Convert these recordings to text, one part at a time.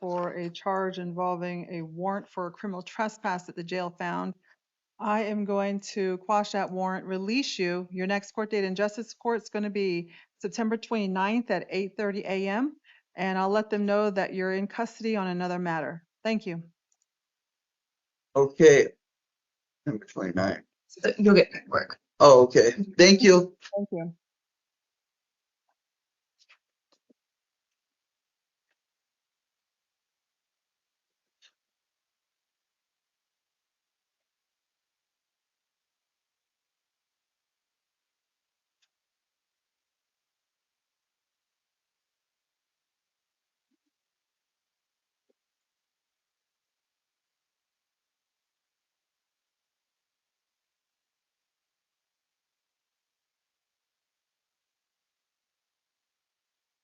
for a charge involving a warrant for a criminal trespass that the jail found. I am going to quash that warrant, release you. Your next court date in justice court is going to be September 29th at 8:30 a.m. And I'll let them know that you're in custody on another matter. Thank you. Okay. Number 29. You'll get paperwork. Oh, okay. Thank you. Thank you.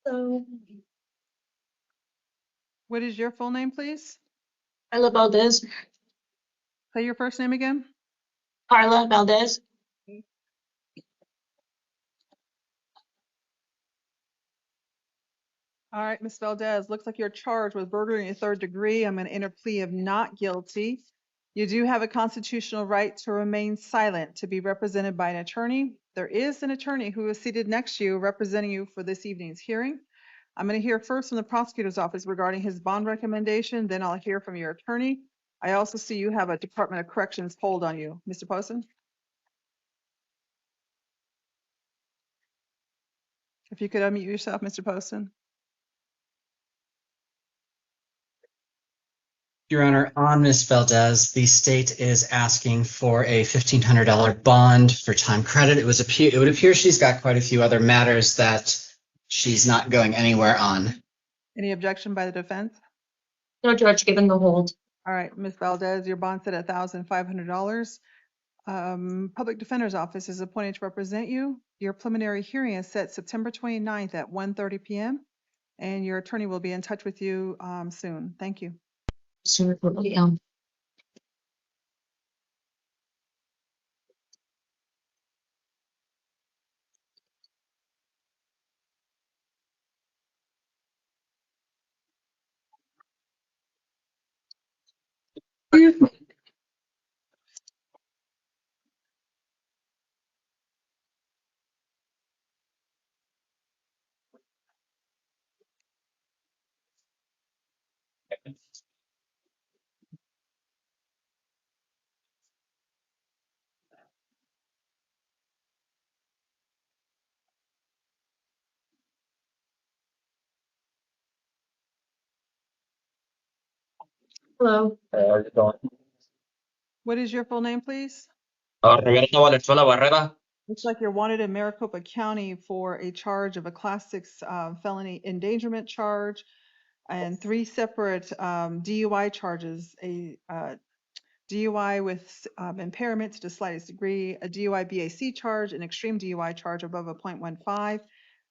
So, What is your full name, please? Carla Valdez. Say your first name again. Carla Valdez. All right, Ms. Valdez, looks like you're charged with burglary in the third degree. I'm going to enter plea of not guilty. You do have a constitutional right to remain silent, to be represented by an attorney. There is an attorney who is seated next to you representing you for this evening's hearing. I'm going to hear first from the prosecutor's office regarding his bond recommendation, then I'll hear from your attorney. I also see you have a Department of Corrections hold on you. Mr. Poston? If you could unmute yourself, Mr. Poston. Your Honor, on Ms. Valdez, the state is asking for a $1,500 bond for time credit. It would appear she's got quite a few other matters that she's not going anywhere on. Any objection by the defense? No, Judge, given the hold. All right, Ms. Valdez, your bond set at $1,500. Public Defender's Office is appointed to represent you. Your preliminary hearing is set September 29th at 1:30 p.m. and your attorney will be in touch with you soon. Thank you. Hello. How's it going? What is your full name, please? Roberto Valenzuela Barrera. Looks like you're wanted in Maricopa County for a charge of a Class 6 felony endangerment charge and 3 separate DUI charges, a DUI with impairment to the slightest degree, a DUI BAC charge, an extreme DUI charge above a .15.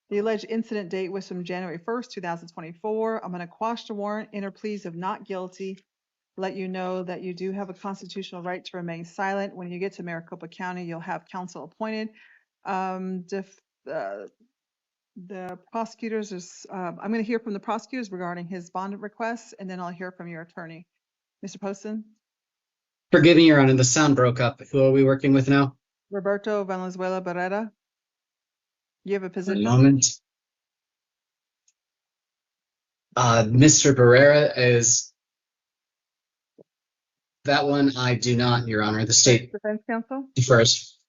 The alleged incident date was from January 1st, 2024. I'm going to quash the warrant, enter pleas of not guilty, let you know that you do have a constitutional right to remain silent. When you get to Maricopa County, you'll have counsel appointed. The prosecutors I'm going to hear from the prosecutors regarding his bond request, and then I'll hear from your attorney. Mr. Poston? Forgive me, Your Honor, the sound broke up. Who are we working with now? Roberto Valenzuela Barrera. You have a One position? moment. Mr. Barrera is that one? I do not, Your Honor. The state Defense counsel? defers.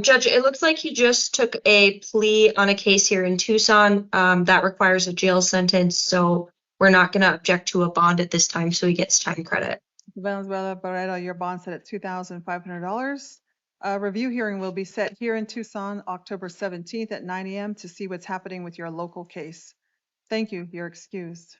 Judge, it looks like he just took a plea on a case here in Tucson that requires a jail sentence. So we're not going to object to a bond at this time. So he gets time credit. Valenzuela Barrera, your bond set at $2,500. A review hearing will be set here in Tucson, October 17th at 9 a.m. to see what's happening with your local case. Thank you. You're excused.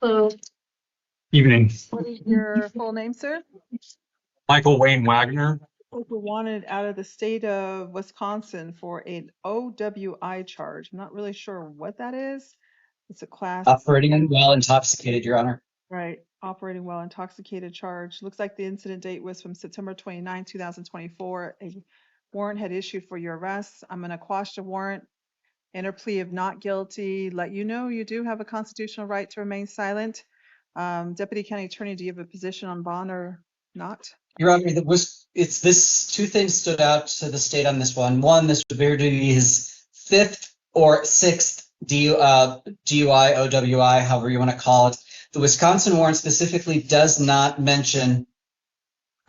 So Evening. What is your full name, sir? Michael Wayne Wagner. We're wanted out of the state of Wisconsin for an OWI charge. I'm not really sure what that is. It's a class, Operating while intoxicated, Your Honor. right? Operating while intoxicated charge. Looks like the incident date was from September 29, 2024. A warrant had issued for your arrest. I'm going to quash the warrant, enter plea of not guilty, let you know you do have a constitutional right to remain silent. Deputy County Attorney, do you have a position on bond or not? Your Honor, it's this two things stood out to the state on this one. One, this would appear to be his fifth or sixth DUI, OWI, however you want to call it. The Wisconsin warrant specifically does not mention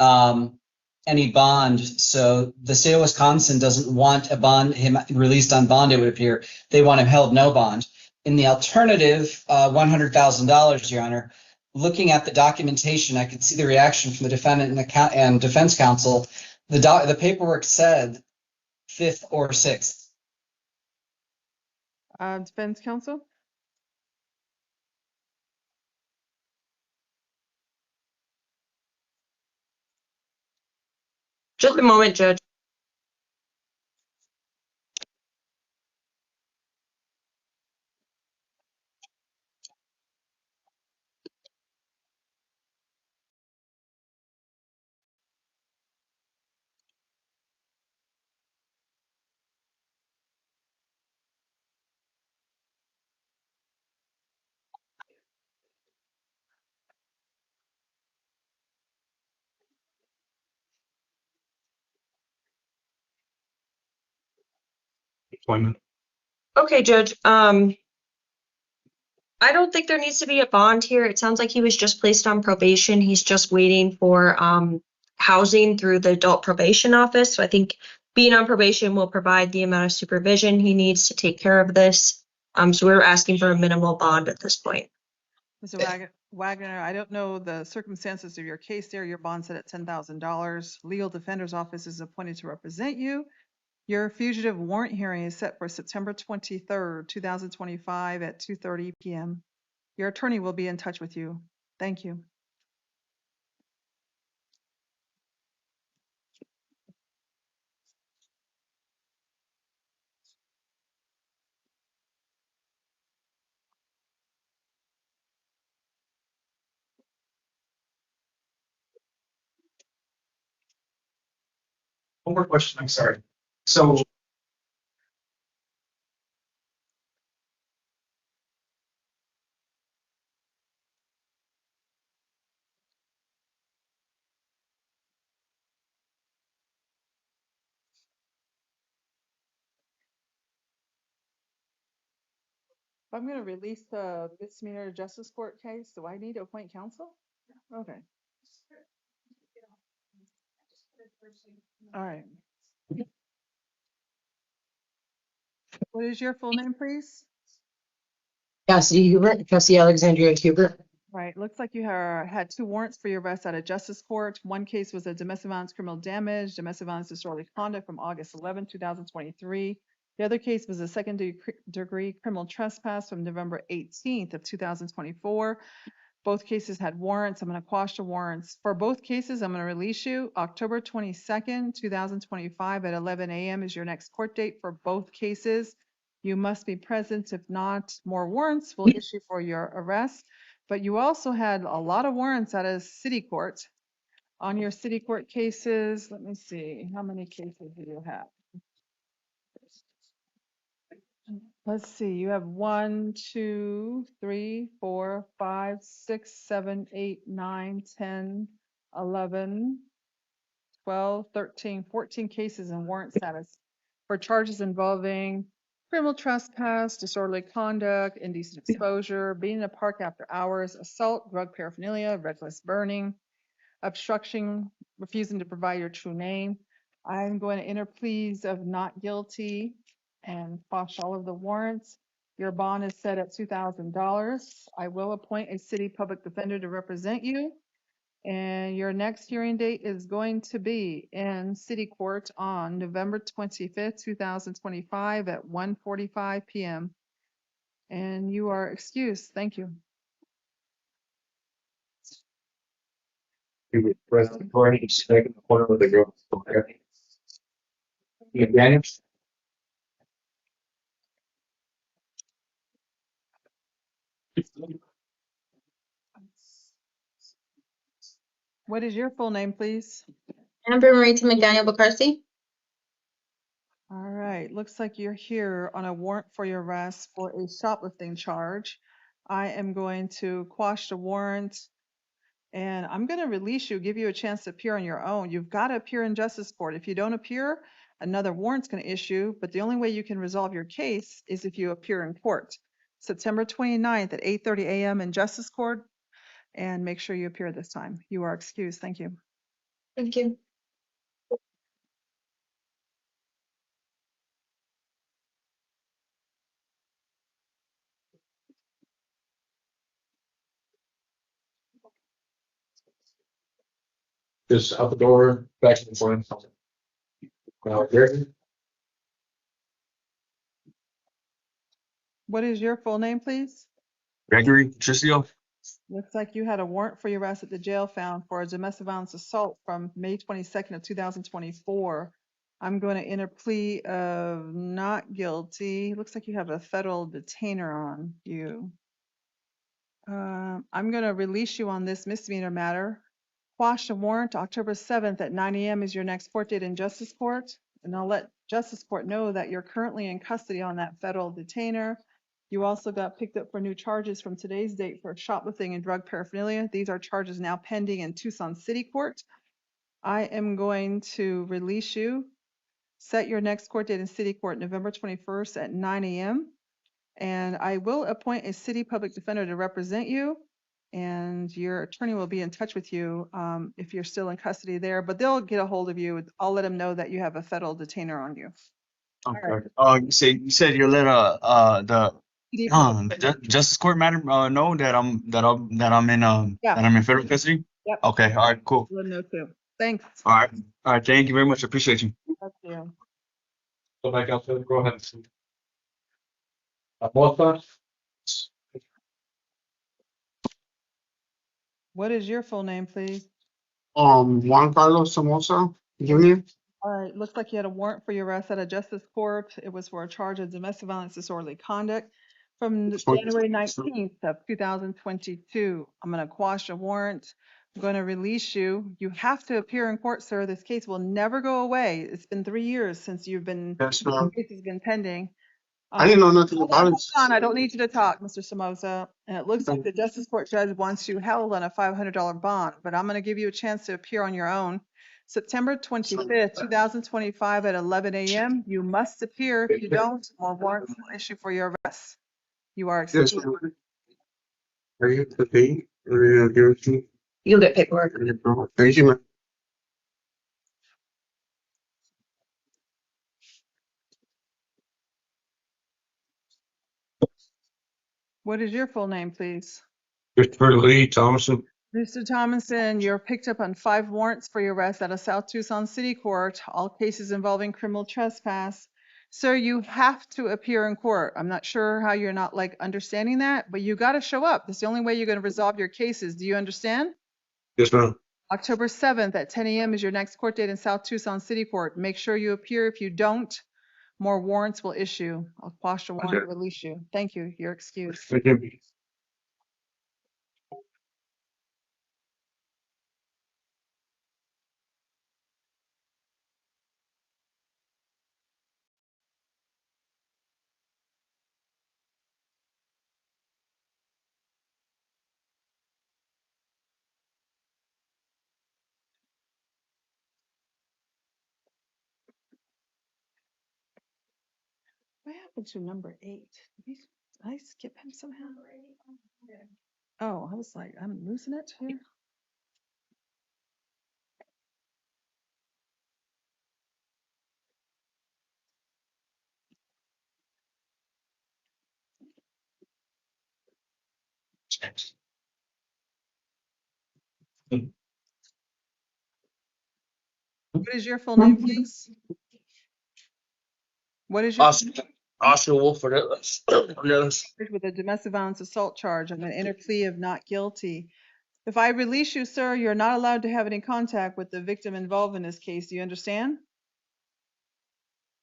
any bond. So the state of Wisconsin doesn't want him released on bond, it would appear. They want him held no bond. In the alternative, $100,000, Your Honor, looking at the documentation, I could see the reaction from the defendant and defense counsel. The paperwork said fifth or sixth. Defense counsel? just a moment, Judge. Employment. Okay, Judge. I don't think there needs to be a bond here. It sounds like he was just placed on probation. He's just waiting for housing through the adult probation office. So I think being on probation will provide the amount of supervision he needs to take care of this. So we're asking for a minimal bond at this point. Mr. Wagner, I don't know the circumstances of your case there. Your bond set at $10,000. Legal Defender's Office is appointed to represent you. Your fugitive warrant hearing is set for September 23rd, 2025 at 2:30 p.m. Your attorney will be in touch with you. Thank you. One more question, I'm sorry. So If I'm going to release the misdemeanor justice court case, do I need to appoint counsel? Okay. All right. What is your full name, please? Cassidy Hubert, Cassie Alexandria Hubert. Right. Looks like you had two warrants for your arrest out of justice court. One case was a domestic violence criminal damage, domestic violence disorderly conduct from August 11, 2023. The other case was a second degree criminal trespass from November 18th of 2024. Both cases had warrants. I'm going to quash the warrants. For both cases, I'm going to release you. October 22nd, 2025 at 11 a.m. is your next court date for both cases. You must be present. If not, more warrants will issue for your arrest. But you also had a lot of warrants out of city court. On your city court cases, let me see, how many cases do you have? Let's see, you have 1, 2, 3, 4, 5, 6, 7, 8, 9, 10, 11, 12, 13, 14 cases in warrant status for charges involving criminal trespass, disorderly conduct, indecent exposure, being in a park after hours, assault, drug paraphernalia, reckless burning, obstruction, refusing to provide your true name. I'm going to enter pleas of not guilty and quash all of the warrants. Your bond is set at $2,000. I will appoint a city public defender to represent you. And your next hearing date is going to be in city court on November 25th, 2025 at 1:45 p.m. And you are excused. Thank you. You would press the button, you select the corner of the girl. Okay. You advantage. What is your full name, please? Amber Marie McDaniel Bucarsi. All right, looks like you're here on a warrant for your arrest for a shoplifting charge. I am going to quash the warrant and I'm going to release you, give you a chance to appear on your own. You've got to appear in justice court. If you don't appear, another warrant's going to issue, but the only way you can resolve your case is if you appear in court. September 29th at 8:30 a.m. in justice court, and make sure you appear this time. You are excused. Thank you. Thank you. Just out the door, back to the front. Now, here. What is your full name, please? Gregory Tricio. Looks like you had a warrant for your arrest at the jail found for a domestic violence assault from May 22nd of 2024. I'm going to enter plea of not guilty. Looks like you have a federal detainer on you. I'm going to release you on this misdemeanor matter. Quash the warrant. October 7th at 9 a.m. is your next court date in justice court. And I'll let justice court know that you're currently in custody on that federal detainer. You also got picked up for new charges from today's date for shoplifting and drug paraphernalia. These are charges now pending in Tucson City Court. I am going to release you. Set your next court date in City Court, November 21st at 9 a.m. And I will appoint a city public defender to represent you. And your attorney will be in touch with you if you're still in custody there, but they'll get a hold of you. I'll let them know that you have a federal detainer on you. Okay. You said you'll let the City public defender. justice court matter know that I'm in Yeah. that I'm in federal custody. Yep. Okay. All right. Cool. Let them know too. Thanks. All right. All right. Thank you very much. I appreciate you. Thank you. Go back outside, go ahead. Both sides? What is your full name, please? Juan Carlos Somoza Jr. All right, looks like you had a warrant for your arrest at a justice court. It was for a charge of domestic violence disorderly conduct from January 19th of 2022. I'm going to quash a warrant. I'm going to release you. You have to appear in court, sir. This case will never go away. It's been 3 years since you've been, Yes, ma'am. this case has been pending. I didn't know nothing Hold about it. on, I don't need you to talk, Mr. Somoza. And it looks like the justice court judge wants you held on a $500 bond, but I'm going to give you a chance to appear on your own. September 25th, 2025 at 11 a.m. You must appear. If you don't, more warrants will issue for your arrest. You are Yes, excused. ma'am. Are you the pay? Or you give it to me? You'll get paperwork. Thank you, ma'am. What is your full name, please? Christopher Lee Thomason. Mr. Thomason, you're picked up on 5 warrants for your arrest out of South Tucson City Court, all cases involving criminal trespass. Sir, you have to appear in court. I'm not sure how you're not like understanding that, but you got to show up. That's the only way you're going to resolve your cases. Do you understand? Yes, ma'am. October 7th at 10 a.m. is your next court date in South Tucson City Court. Make sure you appear. If you don't, more warrants will issue. I'll quash the warrant and release you. Thank you. You're excused. Thank you. What happened to number 8? Did I skip him somehow? Oh, I was like, I'm losing it here. What is your full name, please? What is your Oscar Wolf for this. with a domestic violence assault charge? I'm going to enter plea of not guilty. If I release you, sir, you're not allowed to have any contact with the victim involved in this case. Do you understand?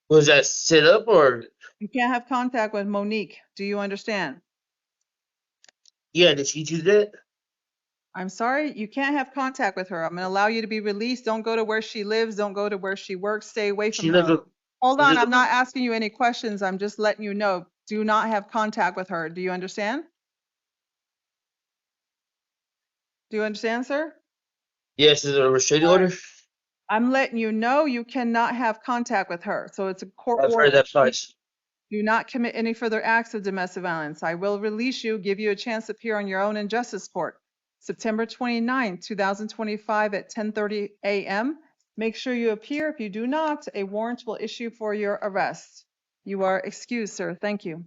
Was that sit up or? You can't have contact with Monique. Do you understand? Yeah, did she do that? I'm sorry, you can't have contact with her. I'm going to allow you to be released. Don't go to where she lives. Don't go to where she works. Stay away from She lives her. with. Hold she on, lives I'm with- not asking you any questions. I'm just letting you know. Do not have contact with her. Do you understand? Do you understand, sir? Yes, is it a restraining order? I'm letting you know you cannot have contact with her. So it's a court I've order. heard that twice. Do not commit any further acts of domestic violence. I will release you, give you a chance to appear on your own in justice court, September 29, 2025 at 10:30 a.m. Make sure you appear. If you do not, a warrant will issue for your arrest. You are excused, sir. Thank you.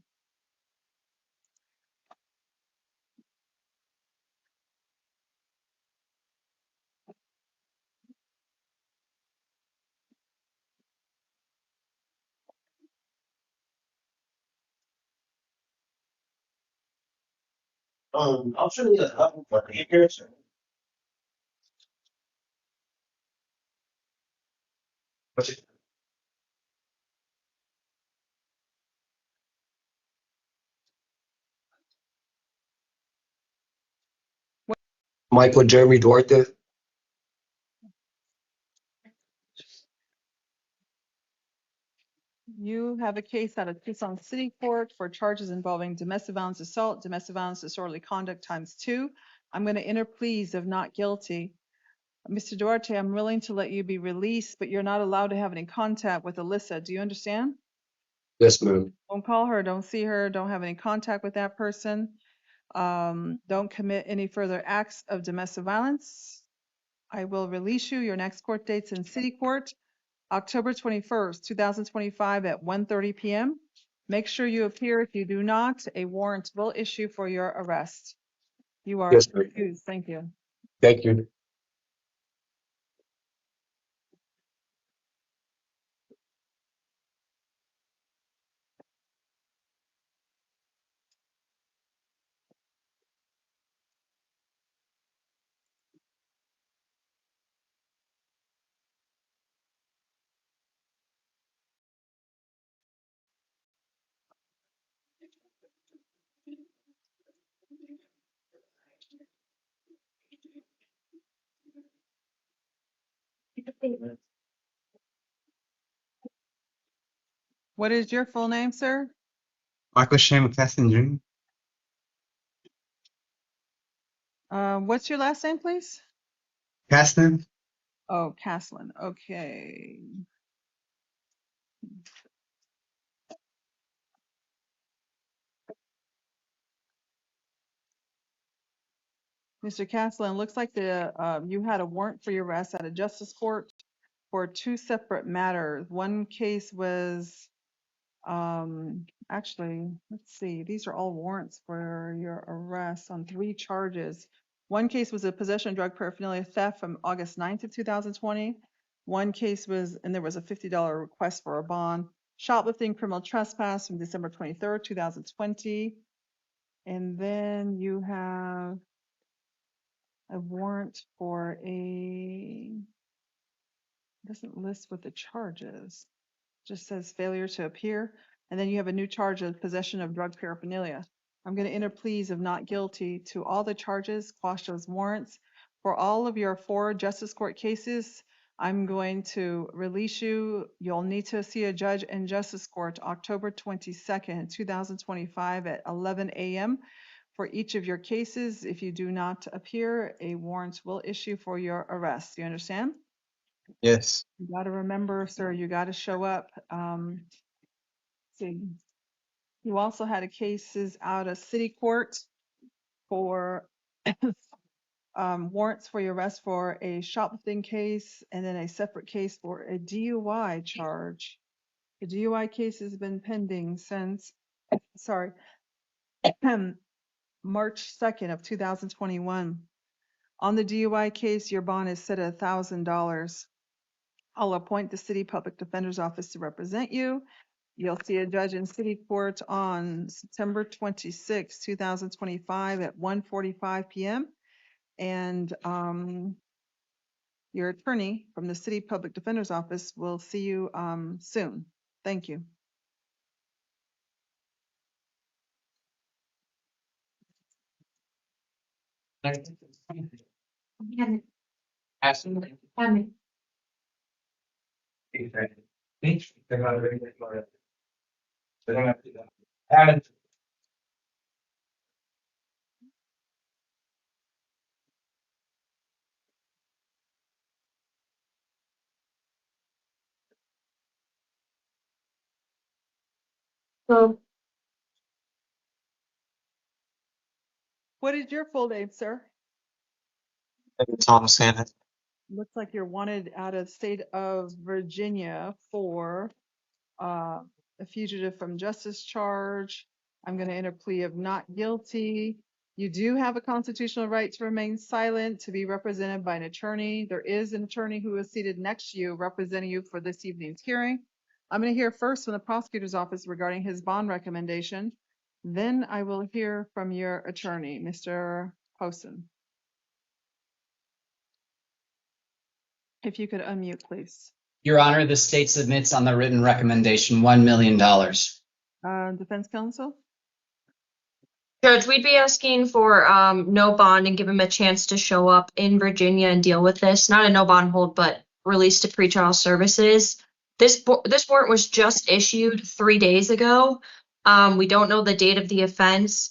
I'll show you the here. Michael Jeremy Duarte. You have a case out of Tucson City Court for charges involving domestic violence assault, domestic violence disorderly conduct ×2. I'm going to enter pleas of not guilty. Mr. Duarte, I'm willing to let you be released, but you're not allowed to have any contact with Alyssa. Do you understand? Yes, ma'am. Don't call her, don't see her, don't have any contact with that person. Don't commit any further acts of domestic violence. I will release you. Your next court date's in City Court, October 21st, 2025 at 1:30 p.m. Make sure you appear. If you do not, a warrant will issue for your arrest. You are Yes, ma'am. excused. Thank you. Thank you. What is your full name, sir? Michael Shane McCaslin What's your last name, please? Jr. Caslin. Oh, Caslin. Okay. Mr. Caslin, looks like you had a warrant for your arrest at a justice court for two separate matters. One case was, actually, let's see, these are all warrants for your arrest on 3 charges. One case was a possession of drug paraphernalia theft from August 9th of 2020. One case was, and there was a $50 request for a bond. Shoplifting, criminal trespass from December 23rd, 2020. And then you have a warrant for doesn't list what the charge is. Just says failure to appear. And then you have a new charge of possession of drug paraphernalia. I'm going to enter pleas of not guilty to all the charges, quash those warrants. For all of your 4 justice court cases, I'm going to release you. You'll need to see a judge in justice court October 22nd, 2025 at 11 a.m. for each of your cases. If you do not appear, a warrant will issue for your arrest. You understand? Yes. You got to remember, sir, you got to show up. See, you also had a cases out of city court for warrants for your arrest for a shoplifting case and then a separate case for a DUI charge. The DUI case has been pending since, sorry, March 2nd of 2021. On the DUI case, your bond is set at $1,000. I'll appoint the City Public Defender's Office to represent you. You'll see a judge in City Court on September 26, 2025 at 1:45 p.m. And your attorney from the City Public Defender's Office will see you soon. Thank you. So, What is your full name, sir? Thomas Hammond. Looks like you're wanted out of state of Virginia for a fugitive from justice charge. I'm going to enter plea of not guilty. You do have a constitutional right to remain silent, to be represented by an attorney. There is an attorney who is seated next to you representing you for this evening's hearing. I'm going to hear first from the prosecutor's office regarding his bond recommendation. Then I will hear from your attorney, Mr. Poston. If you could unmute, please. Your Honor, the state submits on the written recommendation $1 million. Defense counsel? Judge, we'd be asking for no bond and give him a chance to show up in Virginia and deal with this. Not a no bond hold, but release to pretrial services. This warrant was just issued 3 days ago. We don't know the date of the offense.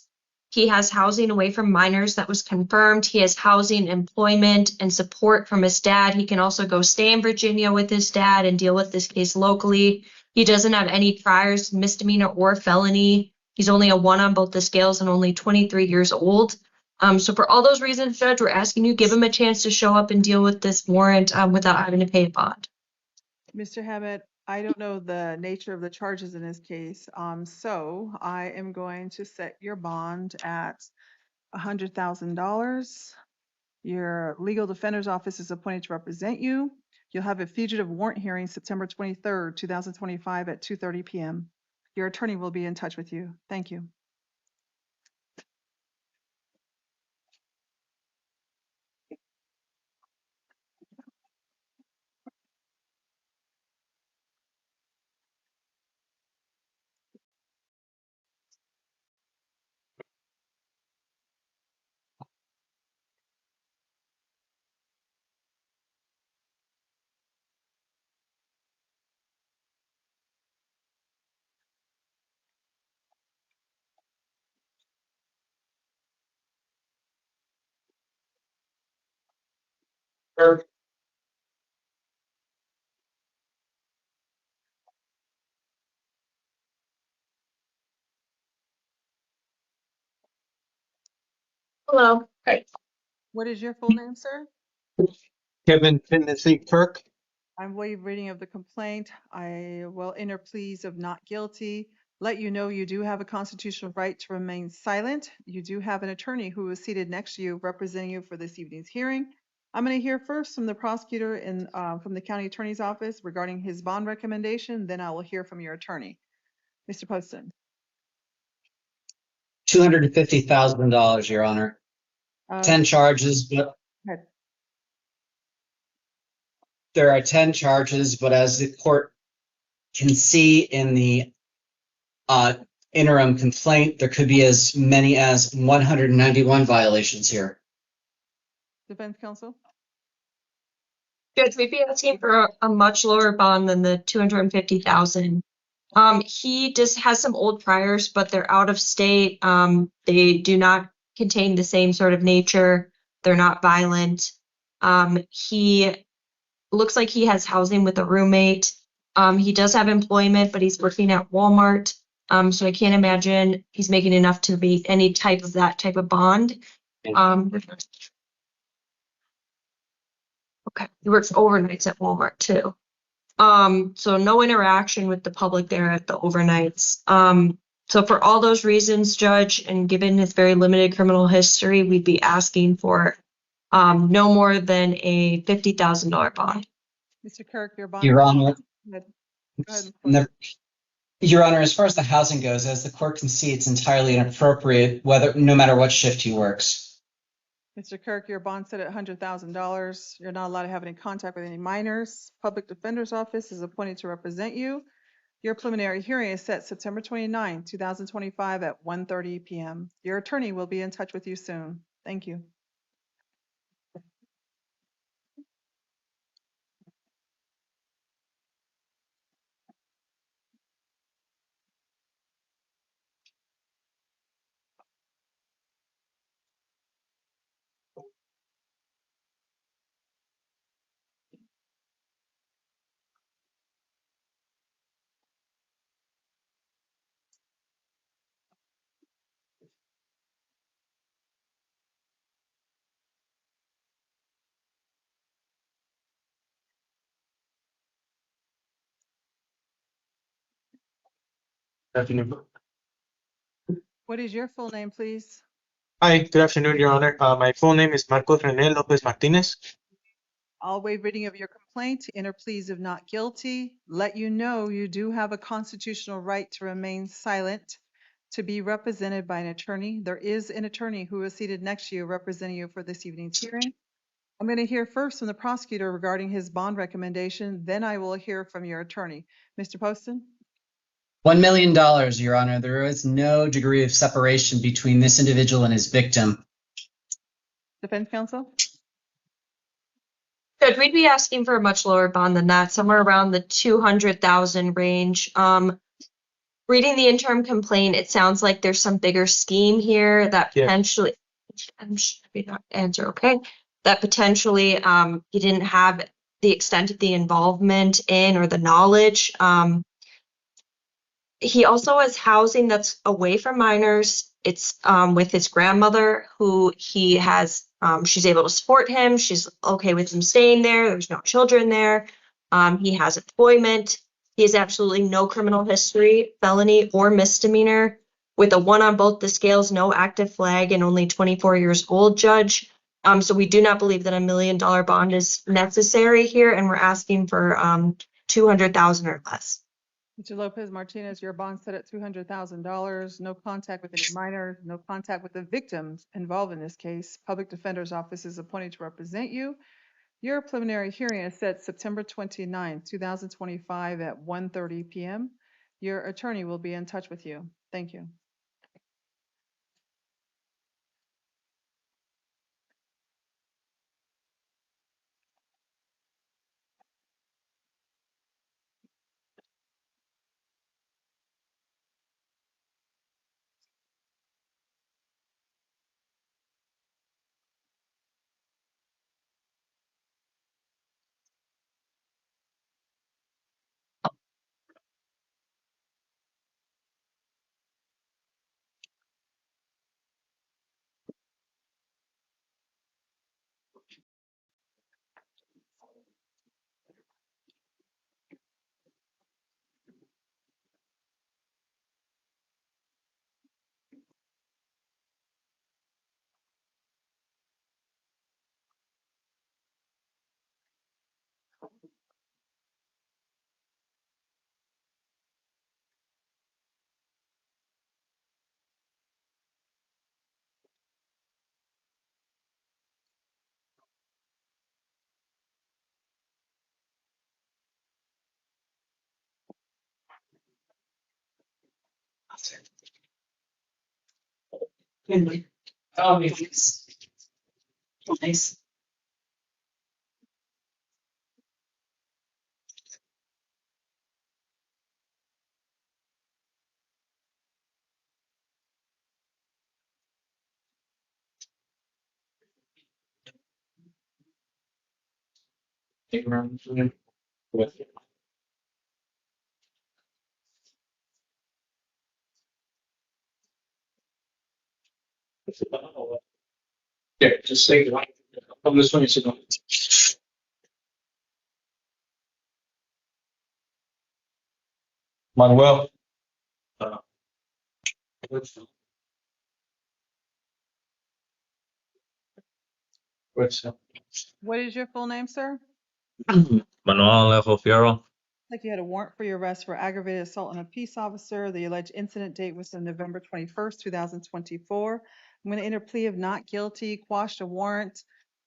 He has housing away from minors that was confirmed. He has housing, employment, and support from his dad. He can also go stay in Virginia with his dad and deal with this case locally. He doesn't have any priors, misdemeanor or felony. He's only a 1 on both the scales and only 23 years old. So for all those reasons, Judge, we're asking you give him a chance to show up and deal with this warrant without having to pay a bond. Mr. Hammett, I don't know the nature of the charges in this case, so I am going to set your bond at $100,000. Your legal defender's office is appointed to represent you. You'll have a fugitive warrant hearing September 23rd, 2025 at 2:30 p.m. Your attorney will be in touch with you. Thank you. Hello. What is your full name, sir? Kevin Timothy Kirk. I'm waive reading of the complaint. I will enter pleas of not guilty. Let you know you do have a constitutional right to remain silent. You do have an attorney who is seated next to you representing you for this evening's hearing. I'm going to hear first from the prosecutor and from the county attorney's office regarding his bond recommendation. Then I will hear from your attorney. Mr. Poston. $250,000, Your Honor. 10 charges, but Go ahead. there are 10 charges, but as the court can see in the interim complaint, there could be as many as 191 violations here. Defense counsel. Judge, we'd be asking for a much lower bond than the $250,000. He just has some old priors, but they're out of state. They do not contain the same sort of nature. They're not violent. He looks like he has housing with a roommate. He does have employment, but he's working at Walmart. So I can't imagine he's making enough to be any type of that type of bond. Okay, he works overnights at Walmart too. So no interaction with the public there at the overnights. So for all those reasons, Judge, and given his very limited criminal history, we'd be asking for no more than a $50,000 bond. Mr. Kirk, your bond. Your Honor, Go ahead. no- Your Honor, as far as the housing goes, as the court can see, it's entirely inappropriate, no matter what shift he works. Mr. Kirk, your bond set at $100,000. You're not allowed to have any contact with any minors. Public Defender's Office is appointed to represent you. Your preliminary hearing is set September 29, 2025 at 1:30 p.m. Your attorney will be in touch with you soon. Thank you. Afternoon. What is your full name, please? Hi, good afternoon, Your Honor. My full name is Marcos René Lopez Martinez. I'll waive reading of your complaint, enter pleas of not guilty, let you know you do have a constitutional right to remain silent, to be represented by an attorney. There is an attorney who is seated next to you representing you for this evening's hearing. I'm going to hear first from the prosecutor regarding his bond recommendation, then I will hear from your attorney. Mr. Poston? $1 million, Your Honor. There is no degree of separation between this individual and his victim. Defense counsel? Judge, we'd be asking for a much lower bond than that, somewhere around the 200,000 range. Reading the interim complaint, it sounds like there's some bigger scheme here that Yeah. potentially, I'm just read that answer, okay? That potentially he didn't have the extent of the involvement in or the knowledge. He also has housing that's away from minors. It's with his grandmother, who he has. She's able to support him. She's okay with him staying there. There's no children there. He has employment. He has absolutely no criminal history, felony or misdemeanor, with a 1 on both the scales, no active flag, and only 24 years old, Judge. So we do not believe that $1 million bond is necessary here, and we're asking for 200,000 or less. Mr. Lopez Martinez, your bond set at $200,000. No contact with any minors, no contact with the victims involved in this case. Public Defender's Office is appointed to represent you. Your preliminary hearing is set September 29, 2025 at 1:30 p.m. Your attorney will be in touch with you. Thank you. Oh, nice. Nice. Yeah, just say it. I'm just going to Manuel. What's What is your full name, sir? Manuel Alejo Fierro. Like you had a warrant for your arrest for aggravated assault on a peace officer. The alleged incident date was on November 21st, 2024. I'm going to enter plea of not guilty, quash the warrant,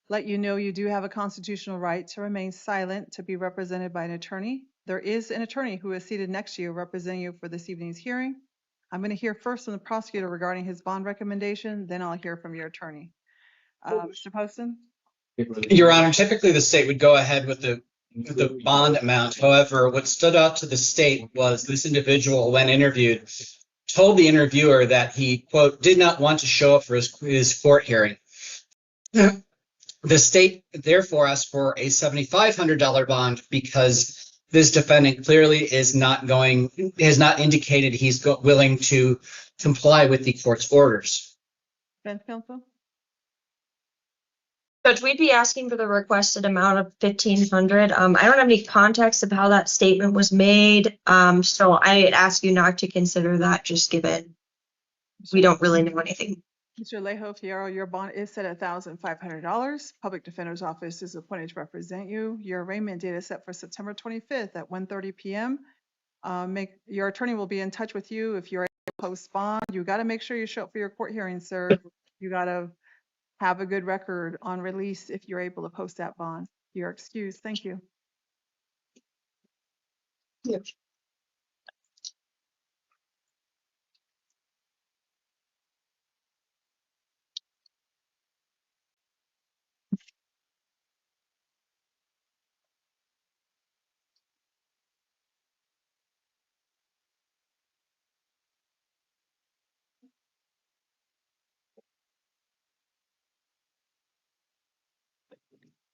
let you know you do have a constitutional right to remain silent, to be represented by an attorney. There is an attorney who is seated next to you representing you for this evening's hearing. I'm going to hear first from the prosecutor regarding his bond recommendation, then I'll hear from your attorney. Mr. Poston? Your Honor, typically the state would go ahead with the bond amount. However, what stood out to the state was this individual, when interviewed, told the interviewer that he, quote, did not want to show up for his court hearing. The state therefore asked for a $7,500 bond because this defendant clearly has not indicated he's willing to comply with the court's orders. Defense counsel? Judge, we'd be asking for the requested amount of 1,500. I don't have any context of how that statement was made. So I ask you not to consider that, just given we don't really know anything. Mr. Alejo Fierro, your bond is set at $1,500. Public Defender's Office is appointed to represent you. Your arraignment date is set for September 25th at 1:30 p.m. Your attorney will be in touch with you if you're able to post bond. You got to make sure you show up for your court hearing, sir. You got to have a good record on release if you're able to post that bond. You're excused. Thank you.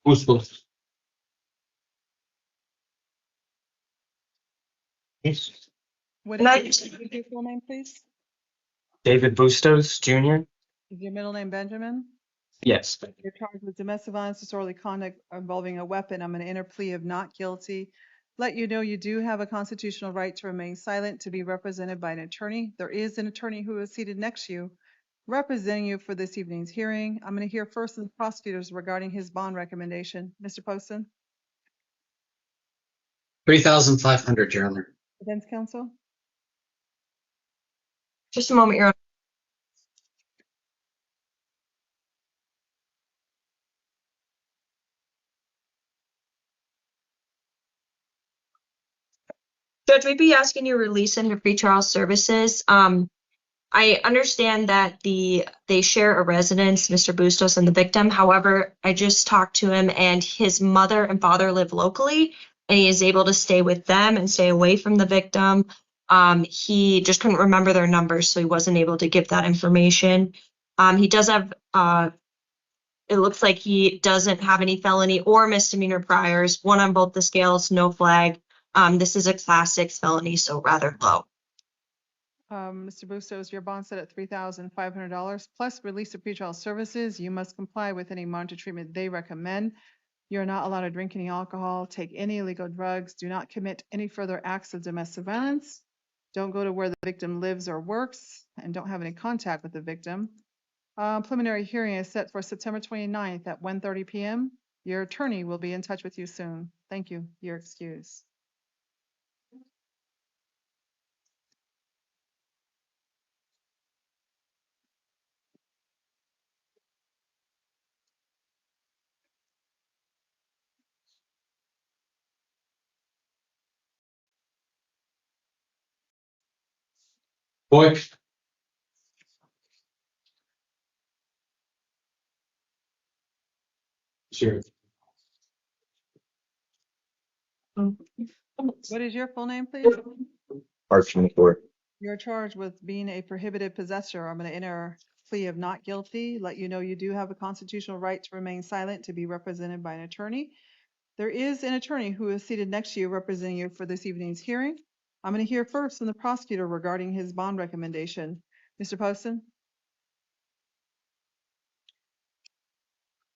Bustos? What Can I is your full name, please? David Bustos Jr. Is your middle name Benjamin? Yes. You're charged with domestic violence, disorderly conduct involving a weapon. I'm going to enter plea of not guilty. Let you know you do have a constitutional right to remain silent, to be represented by an attorney. There is an attorney who is seated next to you representing you for this evening's hearing. I'm going to hear first from the prosecutors regarding his bond recommendation. Mr. Poston? $3,500, Your Honor. Defense counsel? Just a moment, Your Honor. Judge, we'd be asking you to release him to pretrial services. I understand that they share a residence, Mr. Bustos and the victim. However, I just talked to him and his mother and father live locally and he is able to stay with them and stay away from the victim. He just couldn't remember their numbers, so he wasn't able to give that information. He does have, it looks like he doesn't have any felony or misdemeanor priors, one on both the scales, no flag. This is a class 6 felony, so rather low. Mr. Bustos, your bond set at $3,500 plus release to pretrial services. You must comply with any monitor treatment they recommend. You're not allowed to drink any alcohol, take any illegal drugs, do not commit any further acts of domestic violence, don't go to where the victim lives or works, and don't have any contact with the victim. Preliminary hearing is set for September 29th at 1:30 p.m. Your attorney will be in touch with you soon. Thank you. You're excused. Boy. Sure. What is your full name, please? March 24th. You're charged with being a prohibited possessor. I'm going to enter plea of not guilty. Let you know you do have a constitutional right to remain silent, to be represented by an attorney. There is an attorney who is seated next to you representing you for this evening's hearing. I'm going to hear first from the prosecutor regarding his bond recommendation. Mr. Poston?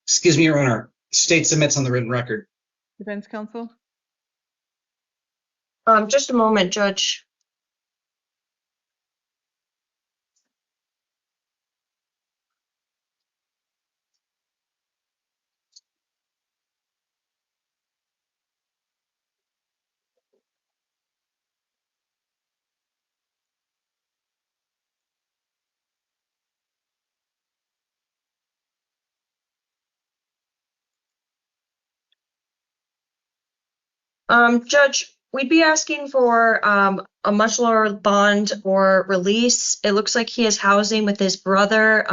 Excuse me, Your Honor. State submits on the written record. Defense counsel? Just a moment, Judge. Judge, we'd be asking for a much lower bond or release. It looks like he has housing with his brother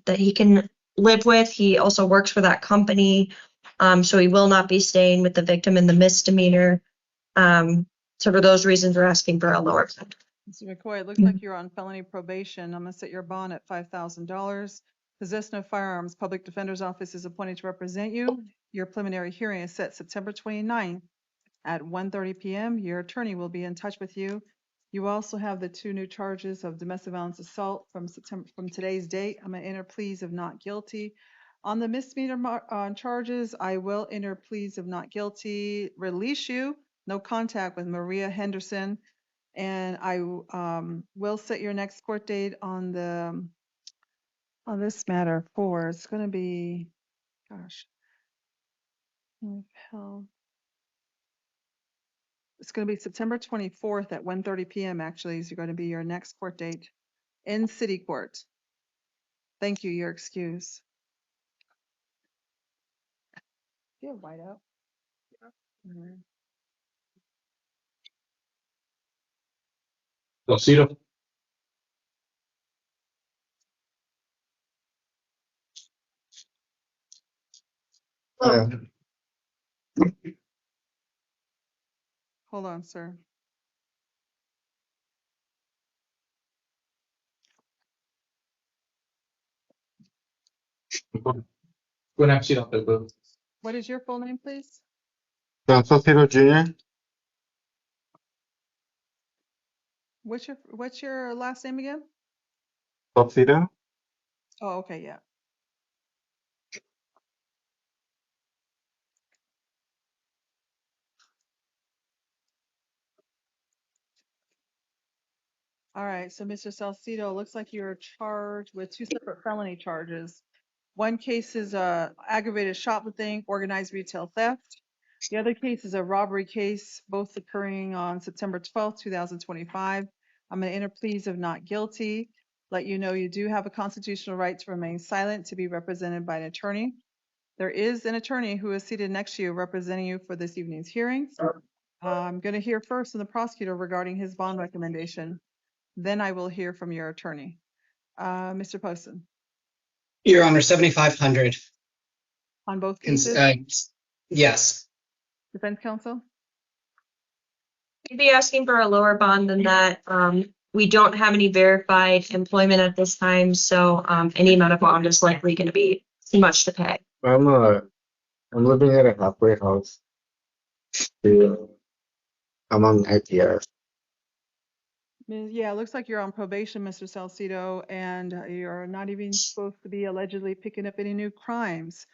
that he can live with. He also works for that company, so he will not be staying with the victim in the misdemeanor. So for those reasons, we're asking for a lower bond. Mr. McCoy, it looks like you're on felony probation. I'm gonna set your bond at $5,000. Possession of firearms, Public Defender's Office is appointed to represent you. Your preliminary hearing is set September 29th at 1:30 p.m. Your attorney will be in touch with you. You also have the 2 new charges of domestic violence assault from today's date. I'm gonna enter pleas of not guilty. On the misdemeanor charges, I will enter pleas of not guilty, release you, no contact with Maria Henderson, and I will set your next court date on this matter for, it's going to be, gosh, hell, it's going to be September 24th at 1:30 p.m. Actually, is going to be your next court date in city court. Thank you. You're excused. Do you have white out? Mhm. Salcido. Hold on, sir. Buen accidente. What is your full name, please? John Salcido Jr. What's your last name again? Salcido. Oh, okay, yeah. All right, so Mr. Salcido, looks like you're charged with 2 separate felony charges. One case is aggravated shoplifting, organized retail theft. The other case is a robbery case, both occurring on September 12th, 2025. I'm going to enter pleas of not guilty. Let you know you do have a constitutional right to remain silent, to be represented by an attorney. There is an attorney who is seated next to you representing you for this evening's hearings. I'm going to hear first from the prosecutor regarding his bond recommendation. Then I will hear from your attorney. Mr. Poston, Your Honor, 7,500. on both Cons- cases, yes. defense counsel? We'd be asking for a lower bond than that. We don't have any verified employment at this time, so any amount of bond is likely going to be too much to pay. I'm living at a halfway house. Yeah. I'm on IPR. Yeah, it looks like you're on probation, Mr. Salcido, and you're not even supposed to be allegedly picking up any new crimes.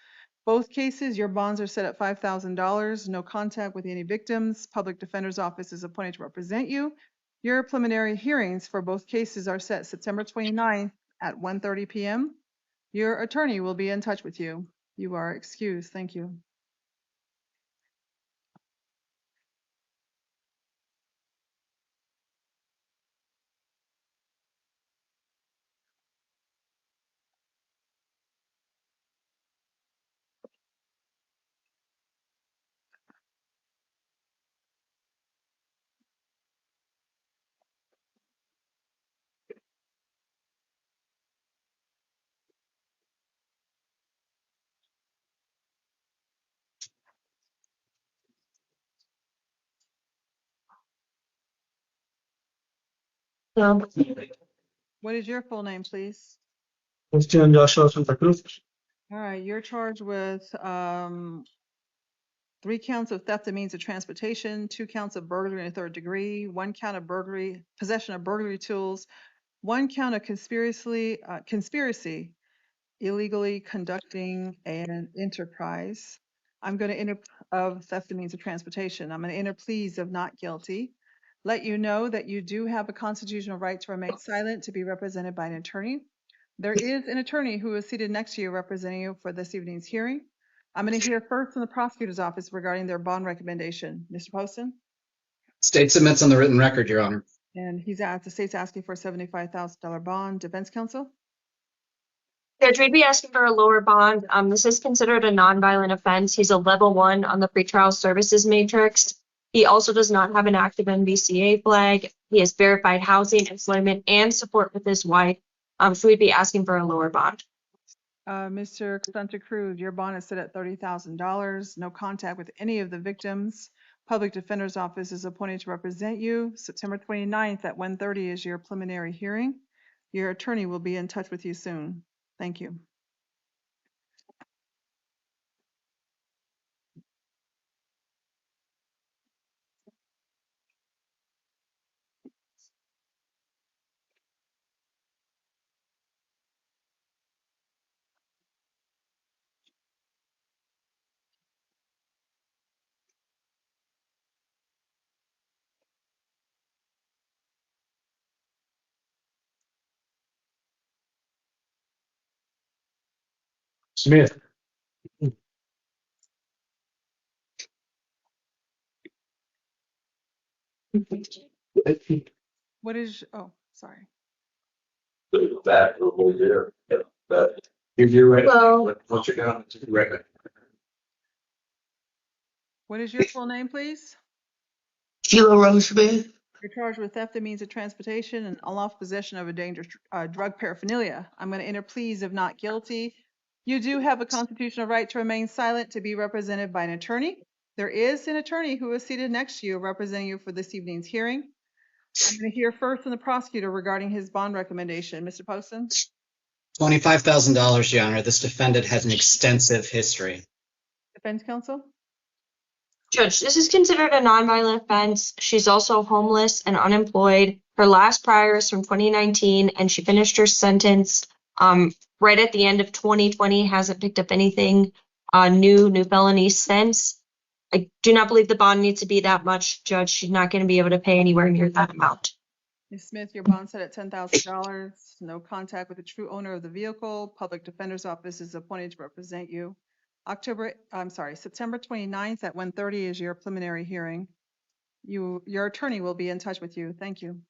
Both cases, your bonds are set at $5,000, no contact with any victims. Public Defender's Office is appointed to represent you. Your preliminary hearings for both cases are set September 29th at 1:30 p.m. Your attorney will be in touch with you. You are excused. Thank you. What is your full name, please? Christian Joshua Santa Cruz. All right, you're charged with 3 counts of theft of means of transportation, 2 counts of burglary in the 3rd degree, 1 count of burglary, possession of burglary tools, 1 count of conspiracy, illegally conducting an enterprise. I'm going to enter of theft of means of transportation. I'm going to enter pleas of not guilty. Let you know that you do have a constitutional right to remain silent, to be represented by an attorney. There is an attorney who is seated next to you representing you for this evening's hearing. I'm going to hear first from the prosecutor's office regarding their bond recommendation. Mr. Poston? State submits on the written record, Your Honor. And the state's asking for a $75,000 bond. Defense counsel? Judge, we'd be asking for a lower bond. This is considered a nonviolent offense. He's a level 1 on the pretrial services matrix. He also does not have an active NVCA flag. He has verified housing, employment, and support with his wife. So we'd be asking for a lower bond. Mr. Santa Cruz, your bond is set at $30,000. No contact with any of the victims. Public Defender's Office is appointed to represent you. September 29th at 1:30 is your preliminary hearing. Your attorney will be in touch with you soon. Thank you. Smith. What is, oh, sorry. Back over there. If you're ready, Hello. once you're down, ready. What is your full name, please? Sheila Rose Smith. You're charged with theft of means of transportation and unlawful possession of a dangerous drug paraphernalia. I'm going to enter pleas of not guilty. You do have a constitutional right to remain silent, to be represented by an attorney. There is an attorney who is seated next to you representing you for this evening's hearing. I'm going to hear first from the prosecutor regarding his bond recommendation. Mr. Poston? $25,000, Your Honor. This defendant has an extensive history. Defense counsel? Judge, this is considered a nonviolent offense. She's also homeless and unemployed. Her last prior is from 2019, and she finished her sentence right at the end of 2020. Hasn't picked up anything new felonies since. I do not believe the bond needs to be that much, Judge. She's not going to be able to pay anywhere near that amount. Ms. Smith, your bond set at $10,000. No contact with the true owner of the vehicle. Public Defender's Office is appointed to represent you. September 29th at 1:30 is your preliminary hearing. Your attorney will be in touch with you. Thank you.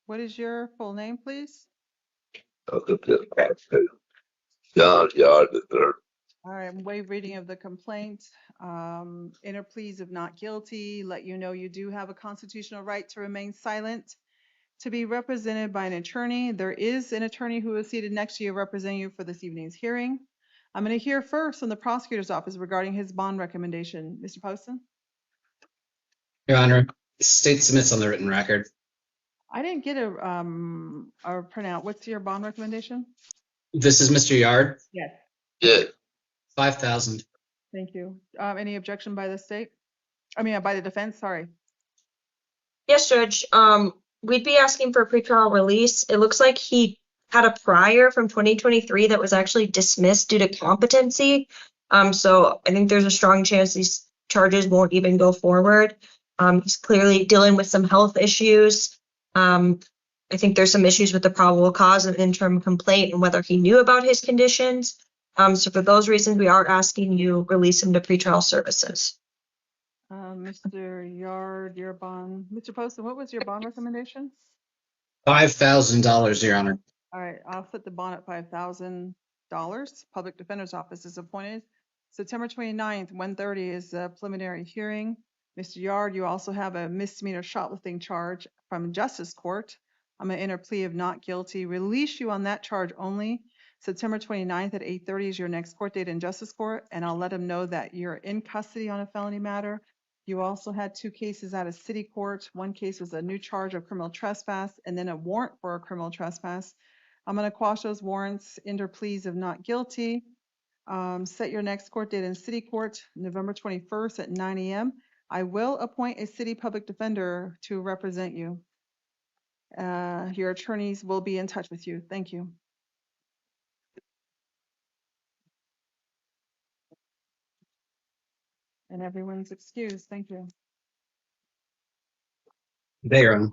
What is your full name, please? John Yard the third. All right, waive reading of the complaint. Enter pleas of not guilty. Let you know you do have a constitutional right to remain silent, to be represented by an attorney. There is an attorney who is seated next to you representing you for this evening's hearing. I'm going to hear first from the prosecutor's office regarding his bond recommendation. Mr. Poston? Your Honor, state submits on the written record. I didn't get a printout. What's your bond recommendation? This is Mr. Yard. Yes. Yeah. 5,000. Thank you. Any objection by the state? I mean, by the defense, sorry. Yes, Judge. We'd be asking for a pretrial release. It looks like he had a prior from 2023 that was actually dismissed due to competency. So I think there's a strong chance these charges won't even go forward. He's clearly dealing with some health issues. I think there's some issues with the probable cause of interim complaint and whether he knew about his conditions. So for those reasons, we are asking you release him to pretrial services. Mr. Yard, your bond. Mr. Poston, what was your bond recommendation? $5,000, Your Honor. All right, I'll set the bond at $5,000. Public Defender's Office is appointed. September 29th, 1:30 is the preliminary hearing. Mr. Yard, you also have a misdemeanor shoplifting charge from Justice Court. I'm going to enter plea of not guilty, release you on that charge only. September 29th at 8:30 is your next court date in Justice Court, and I'll let him know that you're in custody on a felony matter. You also had 2 cases out of city court. One case was a new charge of criminal trespass and then a warrant for a criminal trespass. I'm going to quash those warrants, enter pleas of not guilty. Set your next court date in city court, November 21st at 9 a.m. I will appoint a city public defender to represent you. Your attorneys will be in touch with you. Thank you. And everyone's excused. Thank you. Bayram.